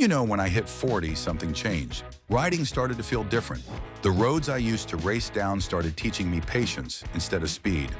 You know, when I hit 40, something changed. Riding started to feel different. The roads I used to race down started teaching me patience instead of speed.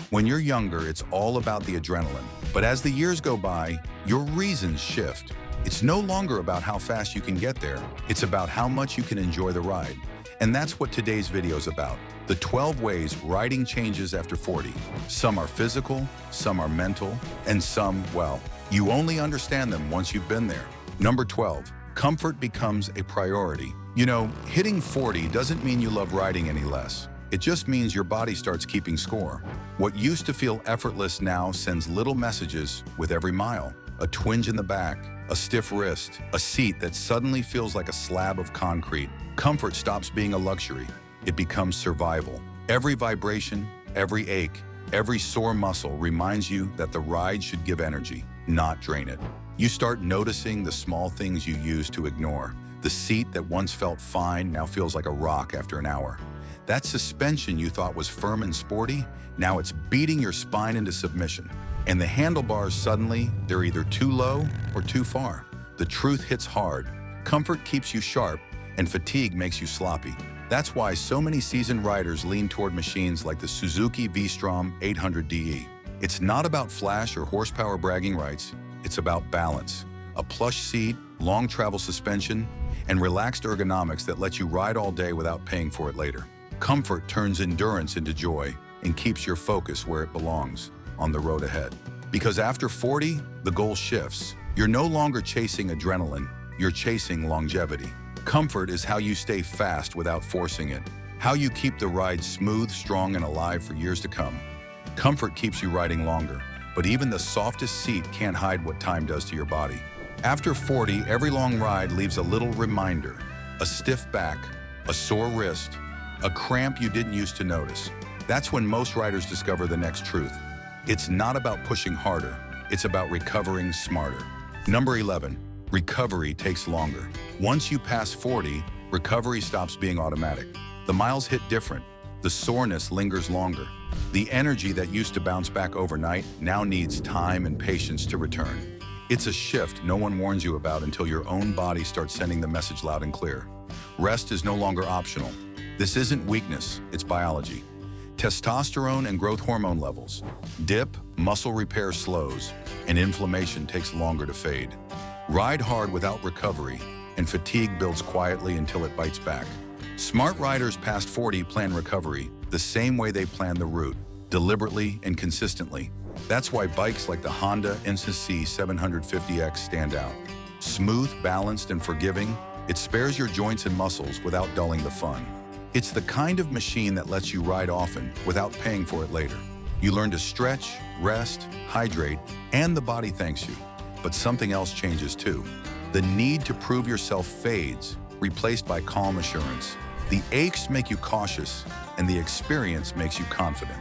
When you're younger, it's all about the adrenaline. But as the years go by, your reasons shift. It's no longer about how fast you can get there. It's about how much you can enjoy the ride. And that's what today's video is about. The 12 ways riding changes after 40. Some are physical, some are mental, and some, well, you only understand them once you've been there. Number 12, comfort becomes a priority. You know, hitting 40 doesn't mean you love riding any less. It just means your body starts keeping score. What used to feel effortless now sends little messages with every mile. A twinge in the back, a stiff wrist, a seat that suddenly feels like a slab of concrete. Comfort stops being a luxury. It becomes survival. Every vibration, every ache, every sore muscle reminds you that the ride should give energy, not drain it. You start noticing the small things you used to ignore. The seat that once felt fine now feels like a rock after an hour. That suspension you thought was firm and sporty, now it's beating your spine into submission. And the handlebars suddenly, they're either too low or too far. The truth hits hard. Comfort keeps you sharp, and fatigue makes you sloppy. That's why so many seasoned riders lean toward machines like the Suzuki V-Strom 800DE. It's not about flash or horsepower bragging rights. It's about balance. A plush seat, long travel suspension, and relaxed ergonomics that let you ride all day without paying for it later. Comfort turns endurance into joy and keeps your focus where it belongs, on the road ahead. Because after 40, the goal shifts. You're no longer chasing adrenaline, you're chasing longevity. Comfort is how you stay fast without forcing it, how you keep the ride smooth, strong, and alive for years to come. Comfort keeps you riding longer, but even the softest seat can't hide what time does to your body. After 40, every long ride leaves a little reminder, a stiff back, a sore wrist, a cramp you didn't used to notice. That's when most riders discover the next truth. It's not about pushing harder, it's about recovering smarter. Number 11, recovery takes longer. Once you pass 40, recovery stops being automatic. The miles hit different, the soreness lingers longer. The energy that used to bounce back overnight now needs time and patience to return. It's a shift no one warns you about until your own body starts sending the message loud and clear. Rest is no longer optional. This isn't weakness, it's biology. Testosterone and growth hormone levels dip, muscle repair slows, and inflammation takes longer to fade. Ride hard without recovery, and fatigue builds quietly until it bites back. Smart riders past 40 plan recovery the same way they plan the route, deliberately and consistently. That's why bikes like the Honda NSC 750X stand out. Smooth, balanced, and forgiving, it spares your joints and muscles without dulling the fun. It's the kind of machine that lets you ride often without paying for it later. You learn to stretch, rest, hydrate, and the body thanks you. But something else changes too. The need to prove yourself fades, replaced by calm assurance. The aches make you cautious, and the experience makes you confident.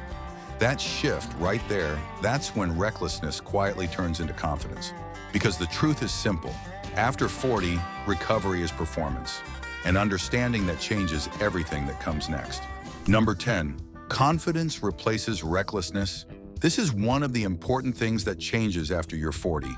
That shift right there, that's when recklessness quietly turns into confidence. Because the truth is simple. After 40, recovery is performance. An understanding that changes everything that comes next. Number 10, confidence replaces recklessness. This is one of the important things that changes after you're 40.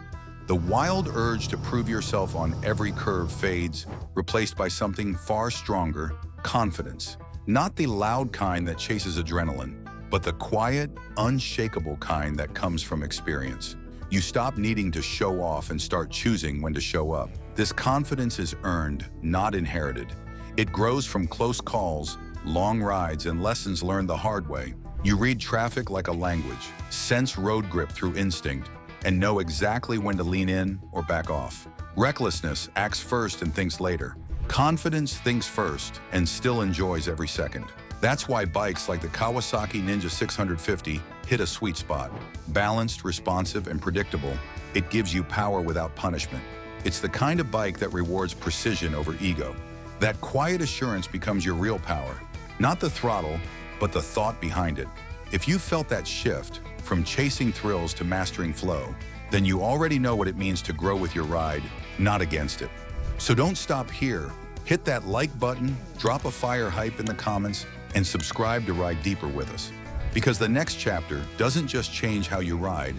The wild urge to prove yourself on every curve fades, replaced by something far stronger, confidence. Not the loud kind that chases adrenaline, but the quiet, unshakable kind that comes from experience. You stop needing to show off and start choosing when to show up. This confidence is earned, not inherited. It grows from close calls, long rides, and lessons learned the hard way. You read traffic like a language, sense road grip through instinct, and know exactly when to lean in or back off. Recklessness acts first and thinks later. Confidence thinks first and still enjoys every second. That's why bikes like the Kawasaki Ninja 650 hit a sweet spot. Balanced, responsive, and predictable, it gives you power without punishment. It's the kind of bike that rewards precision over ego. That quiet assurance becomes your real power. Not the throttle, but the thought behind it. If you felt that shift, from chasing thrills to mastering flow, then you already know what it means to grow with your ride, not against it. So don't stop here. Hit that like button, drop a fire hype in the comments, and subscribe to ride deeper with us. Because the next chapter doesn't just change how you ride,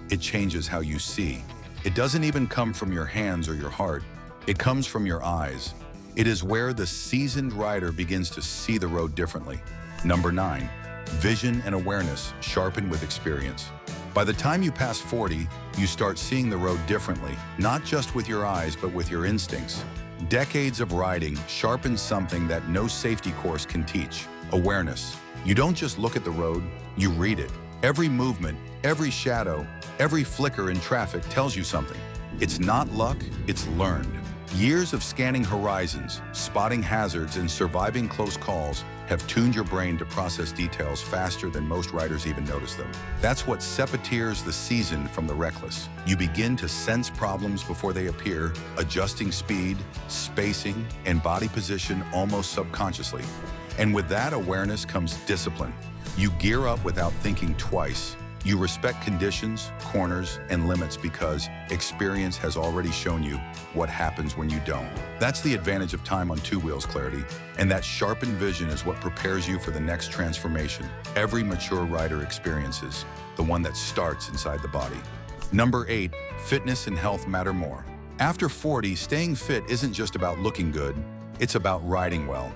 it changes how you see. It doesn't even come from your hands or your heart. It comes from your eyes. It is where the seasoned rider begins to see the road differently. Number 9, vision and awareness sharpen with experience. By the time you pass 40, you start seeing the road differently, not just with your eyes, but with your instincts. Decades of riding sharpen something that no safety course can teach: awareness. You don't just look at the road, you read it. Every movement, every shadow, every flicker in traffic tells you something. It's not luck, it's learned. Years of scanning horizons, spotting hazards, and surviving close calls have tuned your brain to process details faster than most riders even notice them. That's what separates the seasoned from the reckless. You begin to sense problems before they appear, adjusting speed, spacing, and body position almost subconsciously. And with that awareness comes discipline. You gear up without thinking twice. You respect conditions, corners, and limits because experience has already shown you what happens when you don't. That's the advantage of time on two wheels, clarity. And that sharpened vision is what prepares you for the next transformation every mature rider experiences, the one that starts inside the body. Number 8, fitness and health matter more. After 40, staying fit isn't just about looking good, it's about riding well.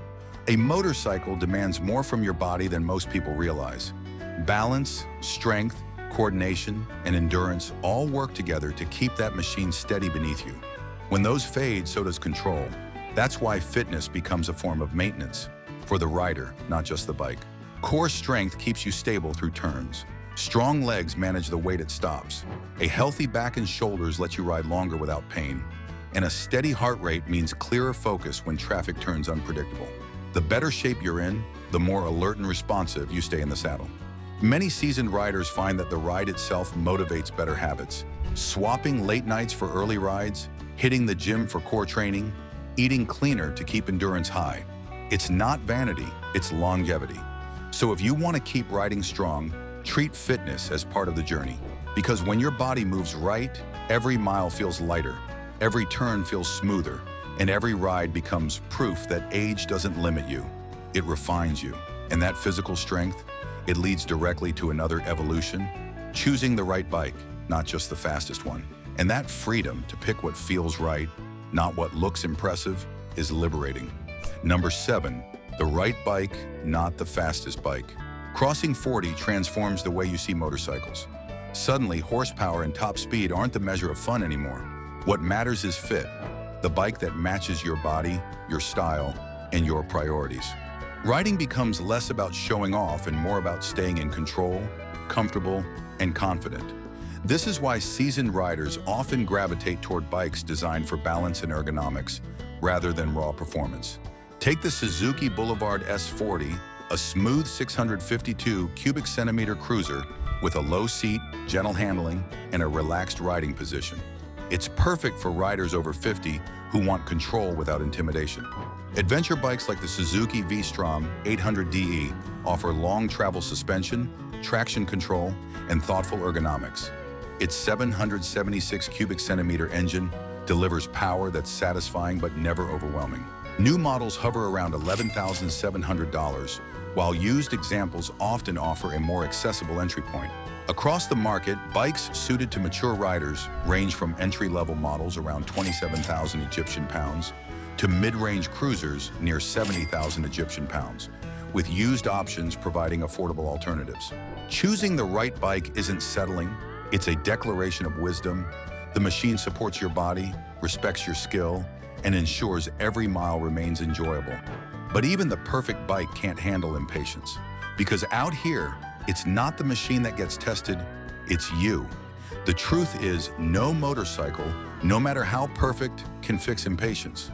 A motorcycle demands more from your body than most people realize. Balance, strength, coordination, and endurance all work together to keep that machine steady beneath you. When those fade, so does control. That's why fitness becomes a form of maintenance for the rider, not just the bike. Core strength keeps you stable through turns. Strong legs manage the weight at stops. A healthy back and shoulders let you ride longer without pain. And a steady heart rate means clearer focus when traffic turns unpredictable. The better shape you're in, the more alert and responsive you stay in the saddle. Many seasoned riders find that the ride itself motivates better habits. Swapping late nights for early rides, hitting the gym for core training, eating cleaner to keep endurance high. It's not vanity, it's longevity. So if you want to keep riding strong, treat fitness as part of the journey. Because when your body moves right, every mile feels lighter, every turn feels smoother, and every ride becomes proof that age doesn't limit you. It refines you. And that physical strength, it leads directly to another evolution, choosing the right bike, not just the fastest one. And that freedom to pick what feels right, not what looks impressive, is liberating. Number 7, the right bike, not the fastest bike. Crossing 40 transforms the way you see motorcycles. Suddenly, horsepower and top speed aren't the measure of fun anymore. What matters is fit, the bike that matches your body, your style, and your priorities. Riding becomes less about showing off and more about staying in control, comfortable, and confident. This is why seasoned riders often gravitate toward bikes designed for balance and ergonomics rather than raw performance. Take the Suzuki Boulevard S40, a smooth 652 cubic centimeter cruiser with a low seat, gentle handling, and a relaxed riding position. It's perfect for riders over 50 who want control without intimidation. Adventure bikes like the Suzuki V-Strom 800DE offer long travel suspension, traction control, and thoughtful ergonomics. Its 776 cubic centimeter engine delivers power that's satisfying but never overwhelming. New models hover around $11,700, while used examples often offer a more accessible entry point. Across the market, bikes suited to mature riders range from entry-level models around 27,000 Egyptian pounds to mid-range cruisers near 70,000 Egyptian pounds, with used options providing affordable alternatives. Choosing the right bike isn't settling, it's a declaration of wisdom. The machine supports your body, respects your skill, and ensures every mile remains enjoyable. But even the perfect bike can't handle impatience, because out here, it's not the machine that gets tested, it's you. The truth is, no motorcycle, no matter how perfect, can fix impatience.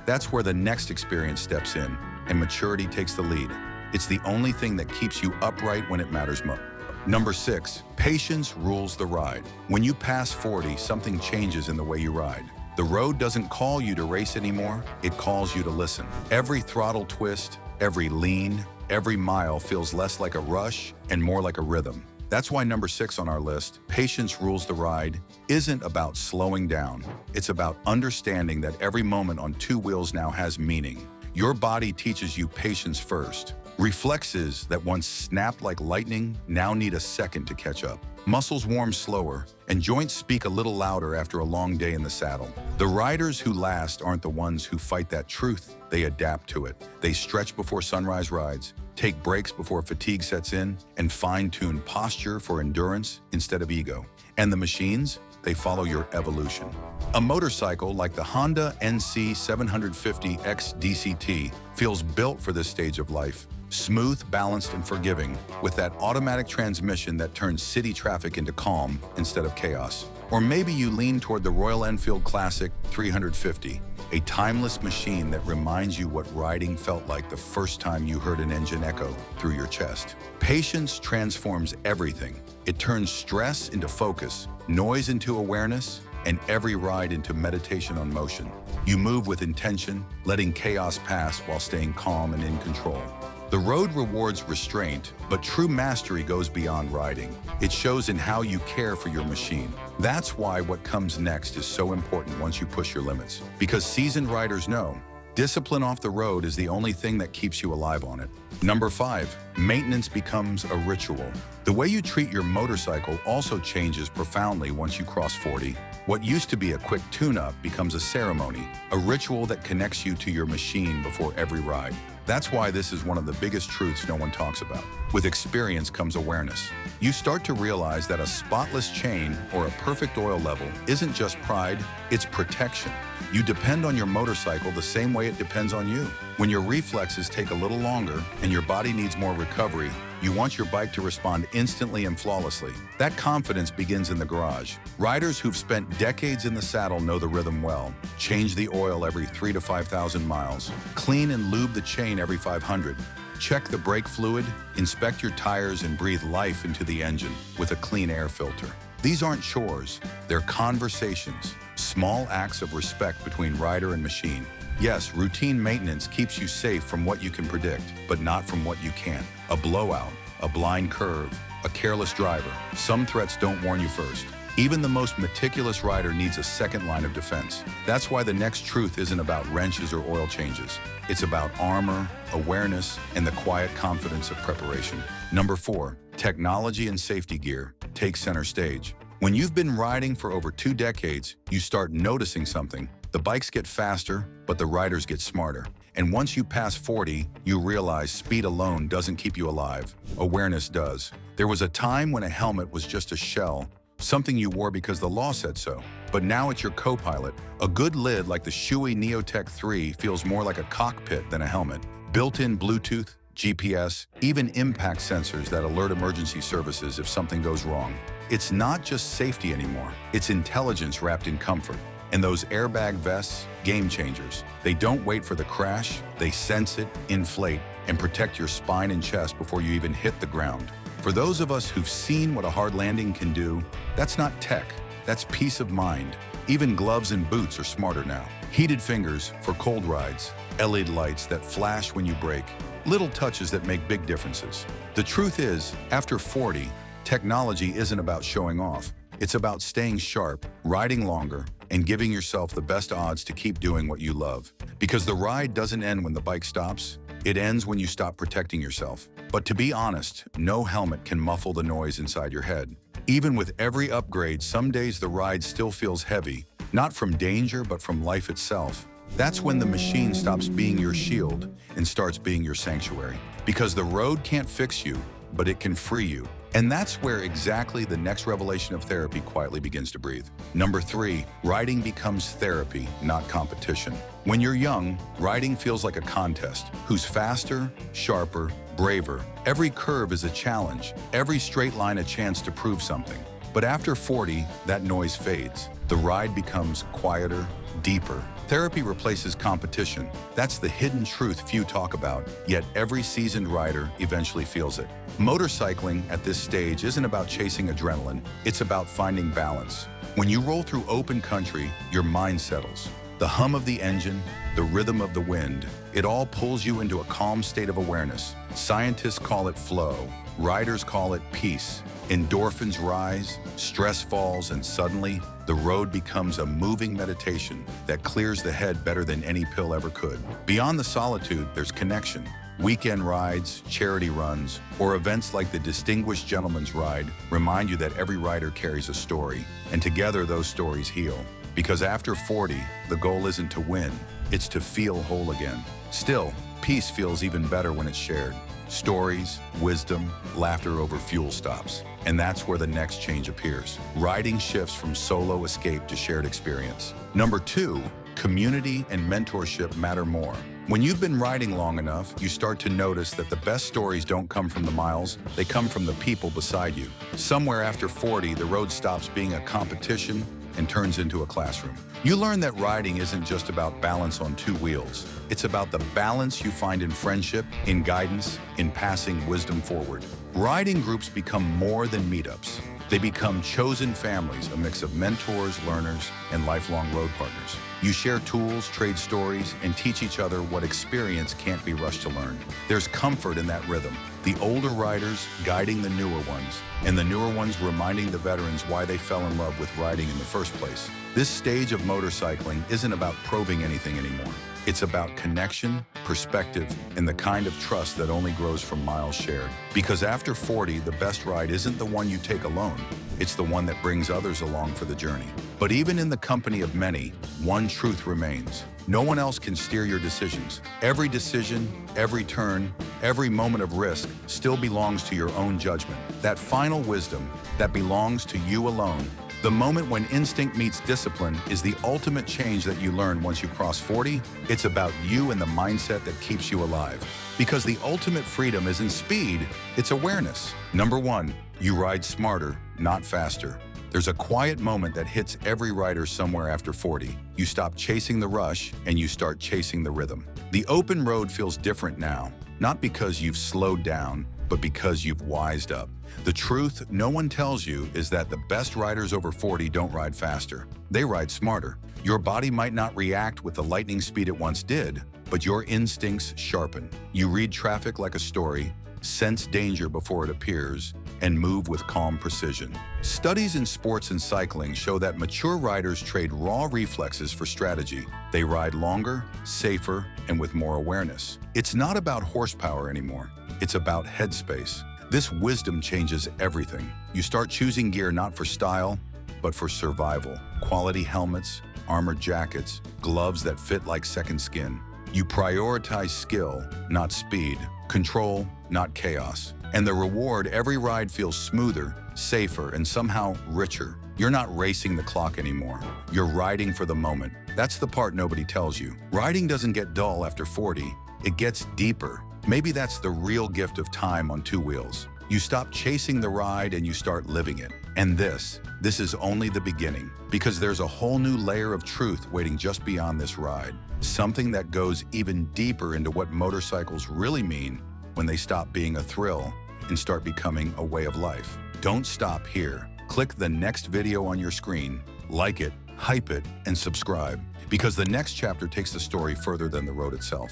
That's where the next experience steps in, and maturity takes the lead. It's the only thing that keeps you upright when it matters most. Number 6, patience rules the ride. When you pass 40, something changes in the way you ride. The road doesn't call you to race anymore, it calls you to listen. Every throttle twist, every lean, every mile feels less like a rush and more like a rhythm. That's why number 6 on our list, patience rules the ride, isn't about slowing down. It's about understanding that every moment on two wheels now has meaning. Your body teaches you patience first. Reflexes that once snapped like lightning now need a second to catch up. muscles warm slower, and joints speak a little louder after a long day in the saddle. The riders who last aren't the ones who fight that truth. They adapt to it. They stretch before sunrise rides, take breaks before fatigue sets in, and fine-tune posture for endurance instead of ego. And the machines? They follow your evolution. A motorcycle like the Honda NC 750X DCT feels built for this stage of life. Smooth, balanced, and forgiving, with that automatic transmission that turns city traffic into calm instead of chaos. Or maybe you lean toward the Royal Enfield Classic 350, a timeless machine that reminds you what riding felt like the first time you heard an engine echo through your chest. Patience transforms everything. It turns stress into focus, noise into awareness, and every ride into meditation on motion. You move with intention, letting chaos pass while staying calm and in control. The road rewards restraint, but true mastery goes beyond riding. It shows in how you care for your machine. That's why what comes next is so important once you push your limits. Because seasoned riders know, discipline off the road is the only thing that keeps you alive on it. Number 5, maintenance becomes a ritual. The way you treat your motorcycle also changes profoundly once you cross 40. What used to be a quick tune-up becomes a ceremony, a ritual that connects you to your machine before every ride. That's why this is one of the biggest truths no one talks about. With experience comes awareness. You start to realize that a spotless chain or a perfect oil level isn't just pride, it's protection. You depend on your motorcycle the same way it depends on you. When your reflexes take a little longer and your body needs more recovery, you want your bike to respond instantly and flawlessly. That confidence begins in the garage. Riders who've spent decades in the saddle know the rhythm well. Change the oil every 3,000 to 5,000 miles. Clean and lube the chain every 500. Check the brake fluid, inspect your tires, and breathe life into the engine with a clean air filter. These aren't chores, they're conversations, small acts of respect between rider and machine. Yes, routine maintenance keeps you safe from what you can predict, but not from what you can't. A blowout, a blind curve, a careless driver. Some threats don't warn you first. Even the most meticulous rider needs a second line of defense. That's why the next truth isn't about wrenches or oil changes. It's about armor, awareness, and the quiet confidence of preparation. Number 4, technology and safety gear take center stage. When you've been riding for over 2 decades, you start noticing something. The bikes get faster, but the riders get smarter. And once you pass 40, you realize speed alone doesn't keep you alive. Awareness does. There was a time when a helmet was just a shell, something you wore because the law said so. But now it's your co-pilot. A good lid like the Shui Neotech 3 feels more like a cockpit than a helmet. Built-in Bluetooth, GPS, even impact sensors that alert emergency services if something goes wrong. It's not just safety anymore, it's intelligence wrapped in comfort. And those airbag vests, game changers. They don't wait for the crash, they sense it, inflate, and protect your spine and chest before you even hit the ground. For those of us who've seen what a hard landing can do, that's not tech, that's peace of mind. Even gloves and boots are smarter now. Heated fingers for cold rides, LED lights that flash when you brake, little touches that make big differences. The truth is, after 40, technology isn't about showing off. It's about staying sharp, riding longer, and giving yourself the best odds to keep doing what you love. Because the ride doesn't end when the bike stops, it ends when you stop protecting yourself. But to be honest, no helmet can muffle the noise inside your head. Even with every upgrade, some days the ride still feels heavy, not from danger, but from life itself. That's when the machine stops being your shield and starts being your sanctuary. Because the road can't fix you, but it can free you. And that's where exactly the next revelation of therapy quietly begins to breathe. Number 3, riding becomes therapy, not competition. When you're young, riding feels like a contest. Who's faster, sharper, braver? Every curve is a challenge, every straight line a chance to prove something. But after 40, that noise fades. The ride becomes quieter, deeper. Therapy replaces competition. That's the hidden truth few talk about, yet every seasoned rider eventually feels it. Motorcycling at this stage isn't about chasing adrenaline, it's about finding balance. When you roll through open country, your mind settles. The hum of the engine, the rhythm of the wind, it all pulls you into a calm state of awareness. Scientists call it flow, riders call it peace. Endorphins rise, stress falls, and suddenly, the road becomes a moving meditation that clears the head better than any pill ever could. Beyond the solitude, there's connection. Weekend rides, charity runs, or events like the Distinguished Gentleman's Ride remind you that every rider carries a story, and together those stories heal. Because after 40, the goal isn't to win, it's to feel whole again. Still, peace feels even better when it's shared. Stories, wisdom, laughter over fuel stops. And that's where the next change appears. Riding shifts from solo escape to shared experience. Number 2, community and mentorship matter more. When you've been riding long enough, you start to notice that the best stories don't come from the miles, they come from the people beside you. Somewhere after 40, the road stops being a competition and turns into a classroom. You learn that riding isn't just about balance on 2 wheels. It's about the balance you find in friendship, in guidance, in passing wisdom forward. Riding groups become more than meetups. They become chosen families, a mix of mentors, learners, and lifelong road partners. You share tools, trade stories, and teach each other what experience can't be rushed to learn. There's comfort in that rhythm. The older riders guiding the newer ones, and the newer ones reminding the veterans why they fell in love with riding in the first place. This stage of motorcycling isn't about proving anything anymore. It's about connection, perspective, and the kind of trust that only grows from miles shared. Because after 40, the best ride isn't the one you take alone. It's the one that brings others along for the journey. But even in the company of many, one truth remains. No one else can steer your decisions. Every decision, every turn, every moment of risk still belongs to your own judgment. That final wisdom that belongs to you alone. The moment when instinct meets discipline is the ultimate change that you learn once you cross 40. It's about you and the mindset that keeps you alive. Because the ultimate freedom isn't speed, it's awareness. Number 1, you ride smarter, not faster. There's a quiet moment that hits every rider somewhere after 40. You stop chasing the rush and you start chasing the rhythm. The open road feels different now, not because you've slowed down, but because you've wised up. The truth no one tells you is that the best riders over 40 don't ride faster. They ride smarter. Your body might not react with the lightning speed it once did, but your instincts sharpen. You read traffic like a story, sense danger before it appears, and move with calm precision. Studies in sports and cycling show that mature riders trade raw reflexes for strategy. They ride longer, safer, and with more awareness. It's not about horsepower anymore. It's about headspace. This wisdom changes everything. You start choosing gear not for style, but for survival. Quality helmets, armored jackets, gloves that fit like second skin. You prioritize skill, not speed, control, not chaos. And the reward, every ride feels smoother, safer, and somehow richer. You're not racing the clock anymore. You're riding for the moment. That's the part nobody tells you. Riding doesn't get dull after 40. It gets deeper. Maybe that's the real gift of time on 2 wheels. You stop chasing the ride and you start living it. And this is only the beginning, because there's a whole new layer of truth waiting just beyond this ride. Something that goes even deeper into what motorcycles really mean when they stop being a thrill and start becoming a way of life. Don't stop here. Click the next video on your screen, like it, hype it, and subscribe, because the next chapter takes the story further than the road itself.